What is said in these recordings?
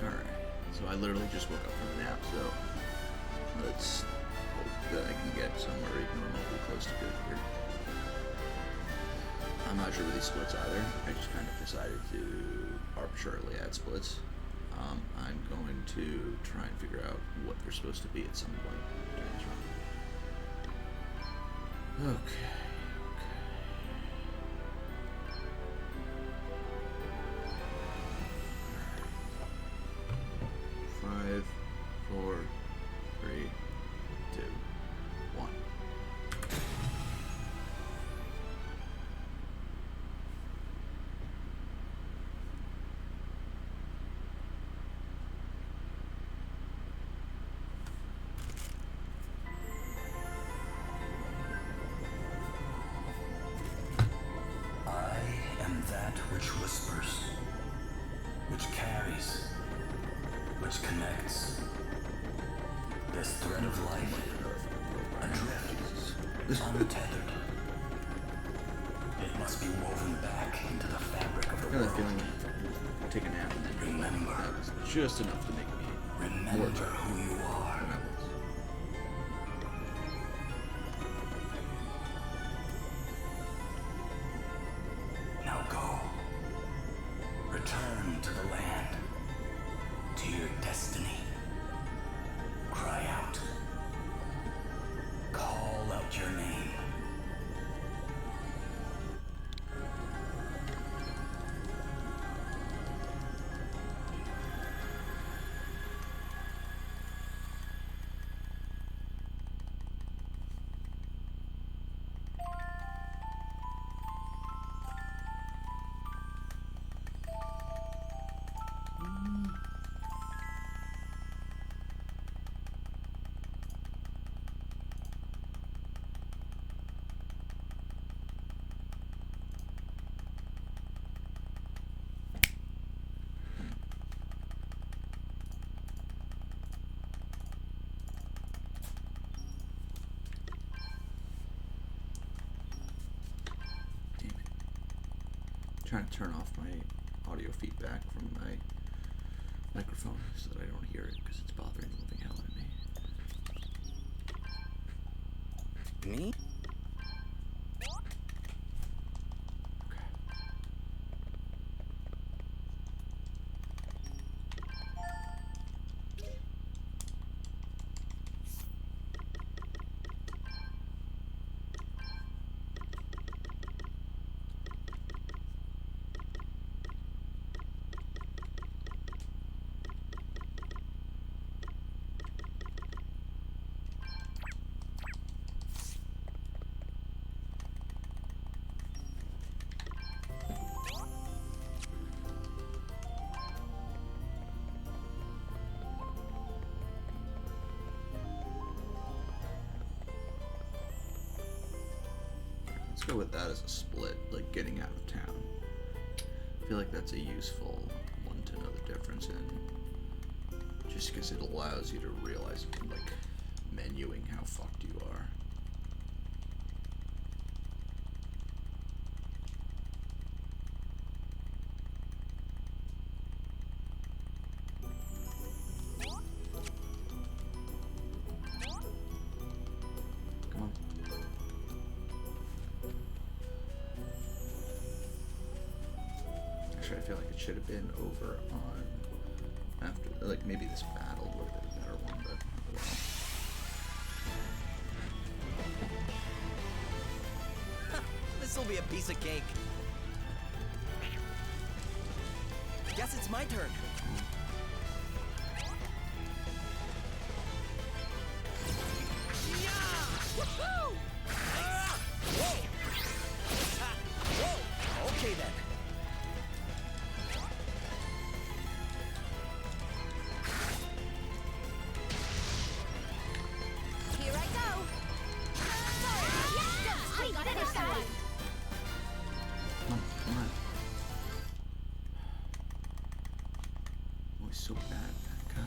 Alright, so I literally just woke up from a nap, so let's hope that I can get somewhere even remotely close to good here. I'm not sure with these splits either. I just kind of decided to arbitrarily add splits. I'm going to try and figure out what they're supposed to be at some point during this run. Okay. Five, four, three, two, one. Which whispers, which carries, which connects. This thread of life, adrift, untethered. It must be woven back into the fabric of the world. I got a feeling take a nap and then remember. That was just enough to make me remember who you are. Now go. Return to the land, to your destiny. Cry out. Call out your name. Trying to turn off my audio feedback from my microphone so that I don't hear it because it's bothering the living hell out of me. Me? Let's go with that as a split, like getting out of town. I feel like that's a useful one to know the difference in, just because it allows you to realize, like, menuing how fucked you are. I feel like it should have been over on after, like, maybe this battle would have been a better one, but well. This'll be a piece of cake. Guess it's my turn. Yeah! Woohoo! Nice. Whoa! Ha! Whoa! Okay then. So bad, God.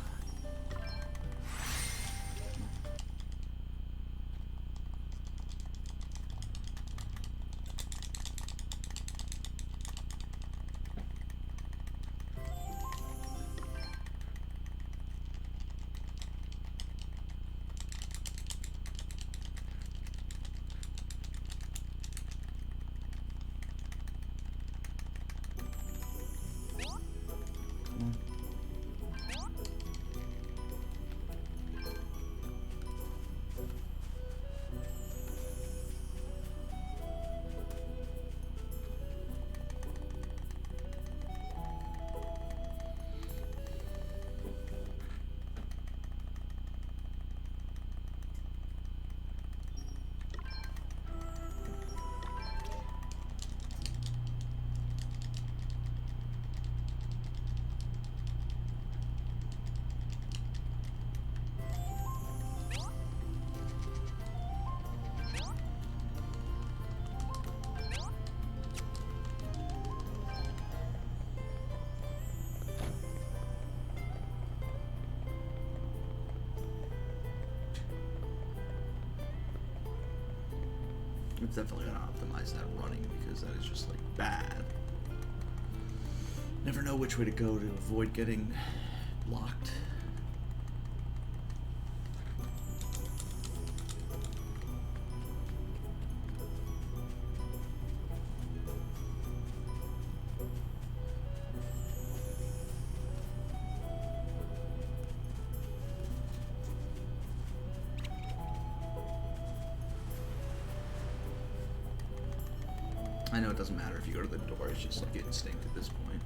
It's definitely gonna optimize that running because that is just like bad. Never know which way to go to avoid getting locked. I know it doesn't matter if you go to the door, it's just like instinct at this point.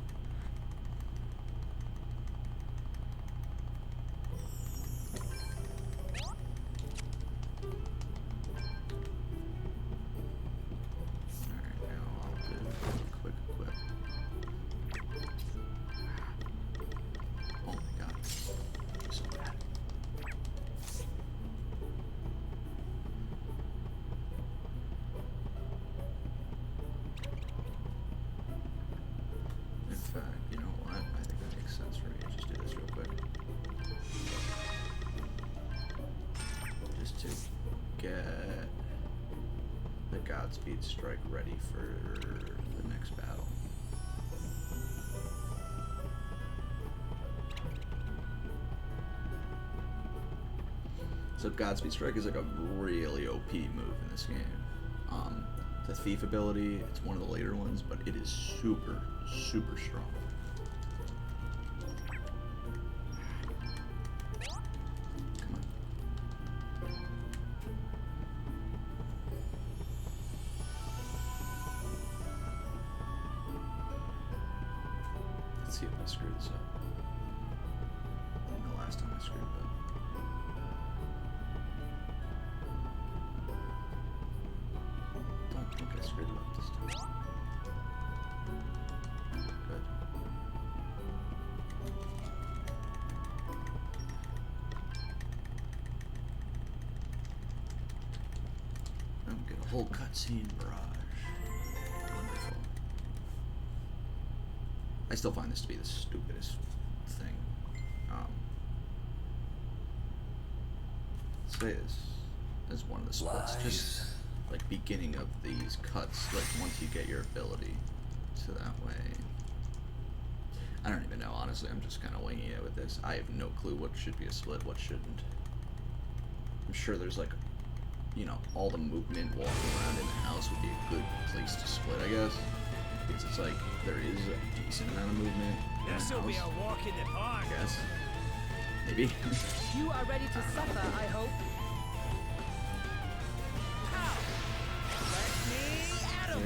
Alright, now I'll do a quick equip. Oh my god. So bad. In fact, you know what? I think that makes sense for me to just do this real quick. Just to get the Godspeed strike ready for the next battle. So Godspeed strike is like a really OP move in this game. The thief ability, it's one of the later ones, but it is super, super strong. Come on. Let's see if I screwed this up. I think the last time I screwed it up. I think I screwed it up this time. Good. I'm gonna get a whole cutscene barrage. Wonderful. I still find this to be the stupidest thing. Say this as one of the splits. Just like beginning of these cuts, like once you get your ability, so that way. I don't even know, honestly. I'm just kind of winging it with this. I have no clue what should be a split, what shouldn't. I'm sure there's like, you know, all the movement walking around in the house would be a good place to split, I guess. Because it's like there is a decent amount of movement in the This'll be house, a walk in the park. I guess. Maybe. You are ready to suffer, I hope. Ow! Let me at him.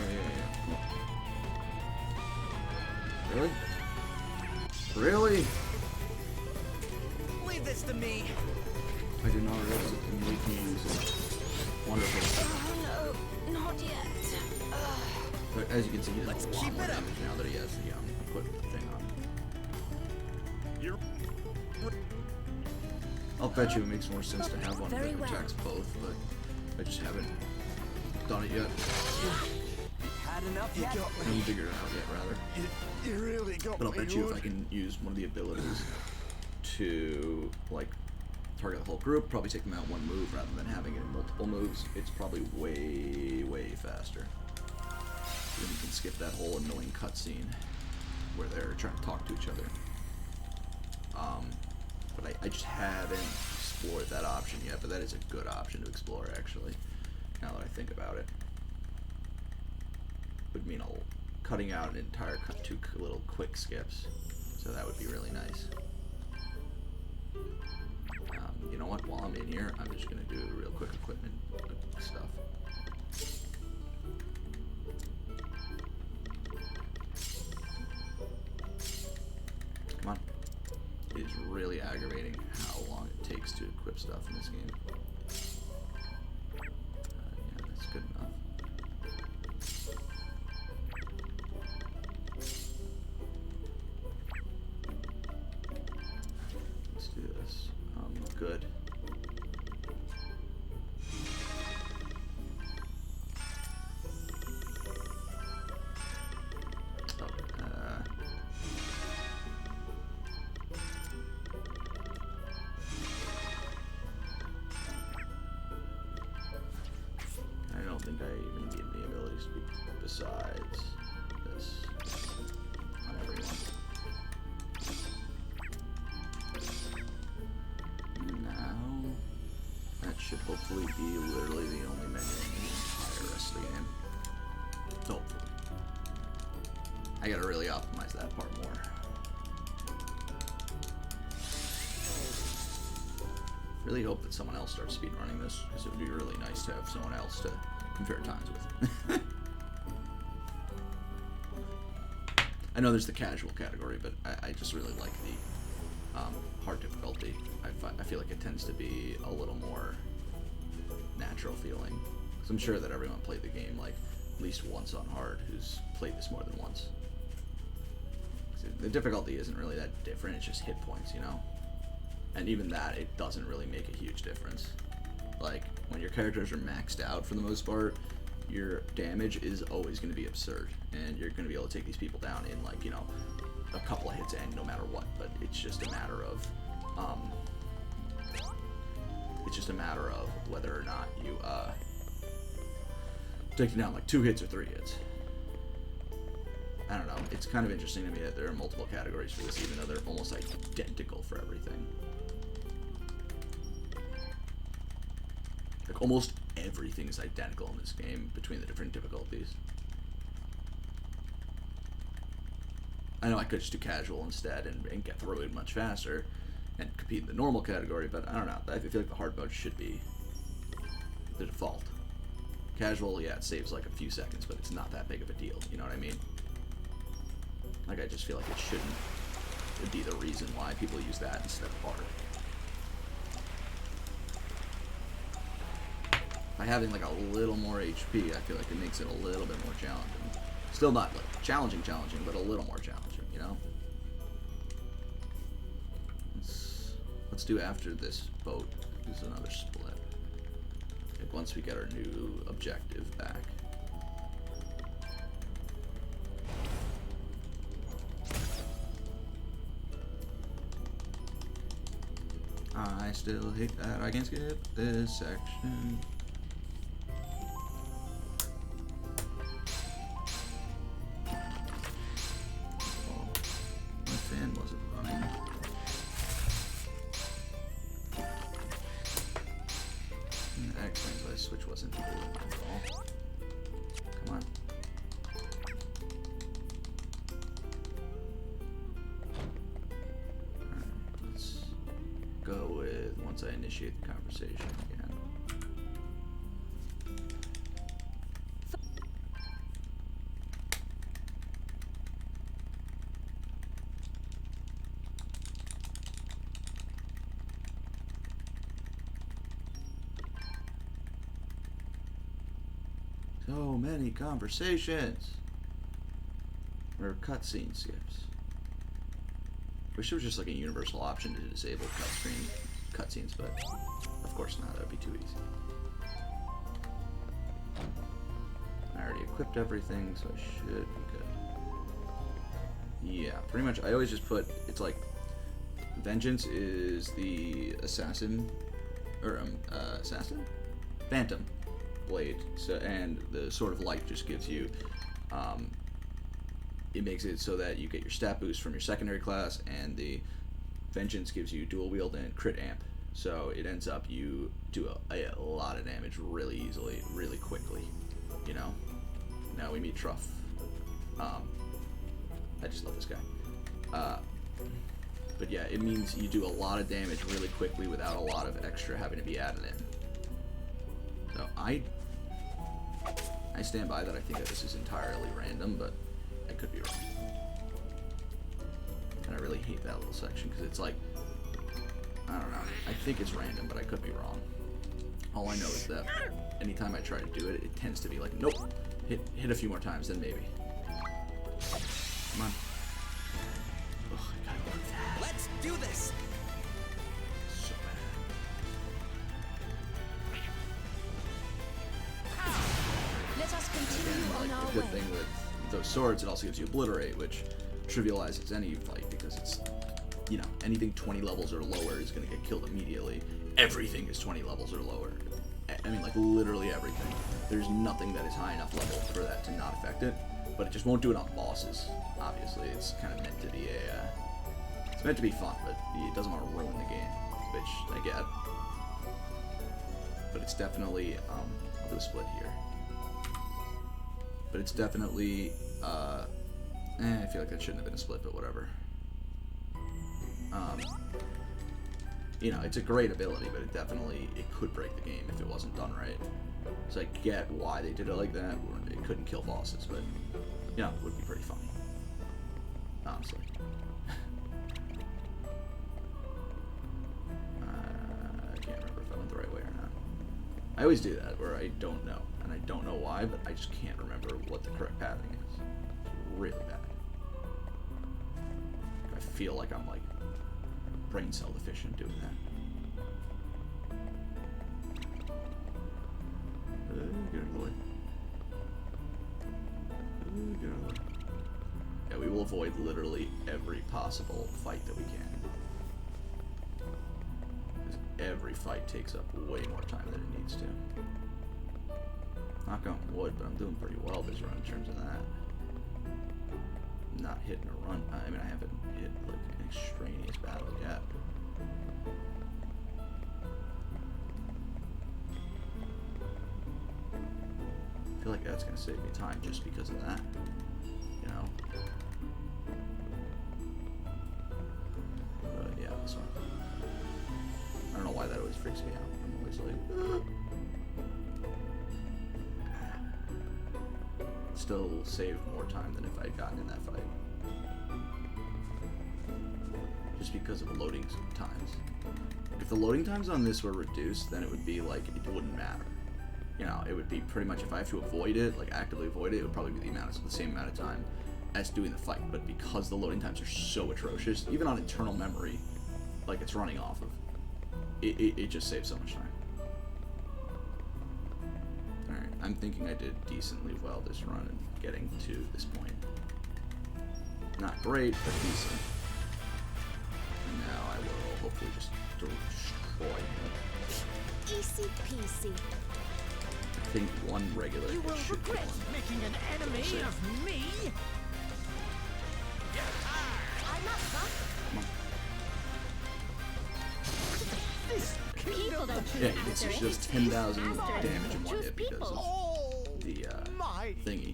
Yeah. Really? Really? Leave this to me. I did not realize it can make me use it. Wonderful. Oh no, not yet. But as you can see, he does Let's a lot keep more it up. damage now that he has the equip thing on. You're I'll bet you it makes more sense to have one that Very well. protects both, but I just haven't done it yet. had enough yet? I haven't figured it out yet, rather. You really got But I'll bet you if I can use one of the abilities to, like, target the whole group, probably take them out one move rather than having it in multiple moves, it's probably way, way faster. Then you can skip that whole annoying cutscene where they're trying to talk to each other. But I just haven't explored that option yet, but that is a good option to explore, actually, now that I think about it. Would mean cutting out an entire two little quick skips, so that would be really nice. You know what? While I'm in here, I'm just gonna do real quick equipment stuff. Come on. It is really aggravating how long it takes to equip stuff in this game. Yeah, that's good enough. Let's do this. Good. Oh, hopefully be literally the only menu in the entire rest of the game. Hopefully. I gotta really optimize that part more. Really hope that someone else starts speedrunning this, because it would be really nice to have someone else to compare times with. I know there's the casual category, but I just really like the hard difficulty. I feel like it tends to be a little more natural feeling. Because I'm sure that everyone played the game like at least once on hard who's played this more than once. The difficulty isn't really that different, it's just hit points, you know? And even that, it doesn't really make a huge difference. Like, when your characters are maxed out for the most part, your damage is always going to be absurd, and you're going to be able to take these people down in, like, you know, a couple of hits and no matter what. But it's just a matter of, whether or not you take them down like 2 hits or 3 hits. I don't know. It's kind of interesting to me that there are multiple categories for this, even though they're almost identical for everything. Like, almost everything is identical in this game between the different difficulties. I know I could just do casual instead and get through it much faster and compete in the normal category, but I don't know. I feel like the hard mode should be the default. Casual, yeah, it saves like a few seconds, but it's not that big of a deal, you know what I mean? Like, I just feel like it shouldn't be the reason why people use that instead of hard. By having like a little more HP, I feel like it makes it a little bit more challenging. Still not like challenging, but a little more challenging, you know? Let's do after this boat. There's another split. Like once we get our new objective back. I still hate that I can't skip this section. Oh, my fan wasn't running. That explains why the switch wasn't blue at all. Come on. Go with once I initiate the conversation again. So many conversations. Or cutscene skips. Wish there was just like a universal option to disable cutscenes, but of course not. That would be too easy. I already equipped everything, so I should be good. Yeah, pretty much. I always just put, it's like Vengeance is the assassin, or Phantom blade. So and the Sword of Light just gives you. It makes it so that you get your stat boost from your secondary class, and the Vengeance gives you dual wield and crit amp. So it ends up you do a lot of damage really easily, really quickly. You know. Now we meet Truff. I just love this guy. But yeah, it means you do a lot of damage really quickly without a lot of extra having to be added in. So I stand by that. I think that this is entirely random, but I could be wrong. And I really hate that little section because it's like, I don't know. I think it's random, but I could be wrong. All I know is that anytime I try to do it, it tends to be like, nope. Hit a few more times, then maybe. Come on. Ugh, I gotta get that. Let's do this. So bad. Let us continue Again, on like, our the good way. thing with those swords, it also gives you Obliterate, which trivializes any fight because it's, you know, anything 20 levels or lower is going to get killed immediately. Everything is 20 levels or lower. I mean, like, literally everything. There's nothing that is high enough level for that to not affect it, but it just won't do it on bosses, obviously. It's kind of meant to be it's meant to be fun, but it doesn't want to ruin the game, which I get. but it's definitely I'll do a split here. But it's definitely I feel like that shouldn't have been a split, but whatever. You know, it's a great ability, but it could break the game if it wasn't done right. So I get why they did it like that. It couldn't kill bosses, but you know, it would be pretty funny. Honestly. I can't remember if I went the right way or not. I always do that, where I don't know, and I don't know why, but I just can't remember what the correct pathing is. It's really bad. I feel like I'm like brain cell deficient doing that. Get out of the way. Get out of the way. Yeah, we will avoid literally every possible fight that we can. Because every fight takes up way more time than it needs to. Knock on wood, but I'm doing pretty well this run in terms of that. Not hitting a run. I mean, I haven't hit like an extraneous battle yet. I feel like that's gonna save me time just because of that. You know. But yeah, this one. I don't know why that always freaks me out. I'm always like. Still saved more time than if I'd gotten in that fight. Just because of loading times. If the loading times on this were reduced, then it would be like, it wouldn't matter. You know, it would be pretty much, if I have to avoid it, like actively avoid it, it would probably be the same amount of time as doing the fight. But because the loading times are so atrocious, even on internal memory, like it's running off of, it just saves so much time. Alright, I'm thinking I did decently well this run and getting to this point. Not great, but decent. And now I will hopefully just destroy him. Easy peasy. I think one regular You hit will should kill regret him. making an enemy of me. I'm not fun. People don't choose Yeah, after it's just industries. 10,000 After damage in one choose hit because people. of the Mighty. thingy,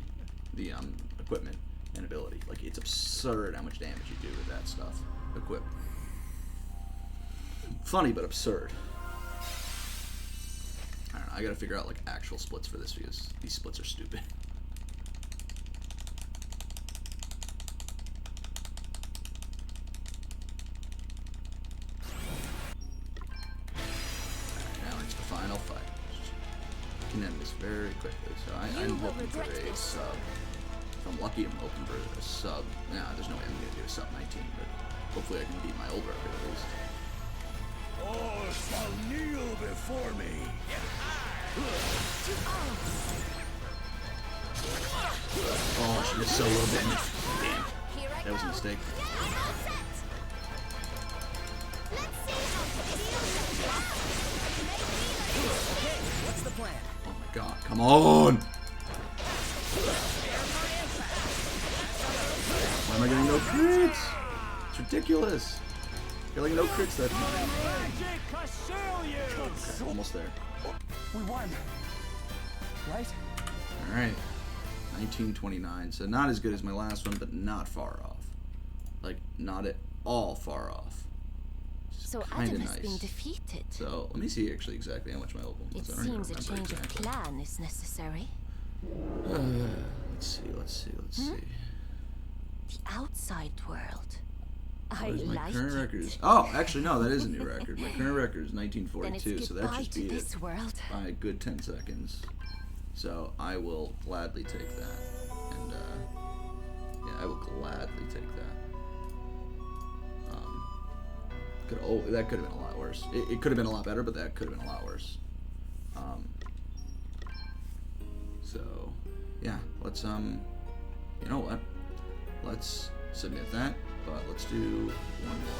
the equipment and ability. Like, it's absurd how much damage you do with that stuff. Equip. Funny, but absurd. I don't know, I gotta figure out, like, actual splits for this because these splits are stupid. Now it's the final fight. Can end this very quickly. So I'm hoping for a sub. If I'm lucky, I'm hoping for a sub. Nah, there's no way I'm gonna do a sub 19, but hopefully I can beat my old record at least. All shall kneel before me. Oh, she did so low damage. Damn. Here I That was a go. mistake. I'm all set. Let's see how Okay, what's the plan? Oh my god, come on! Why am I getting no crits? It's ridiculous. Getting no crits that time. Okay, almost there. We won. Right? Alright. 1929. So not as good as my last one, but not far off. Like, not at all far off. So Kinda Adam has nice. been defeated. So let me see actually exactly how much my old one It was. I don't even seems a remember change exactly. of plan is necessary. Let's see. The outside world. I What is my like current it. record? Oh, actually no, that is a new record. My current record is Then it's 1942, so that goodbye just to beat it this world. by a good 10 seconds. So I will gladly take that, and yeah, I will gladly take that. That could have been a lot worse. It could have been a lot better, but that could have been a lot worse. So yeah, let's you know what? Let's submit that, but let's do one more.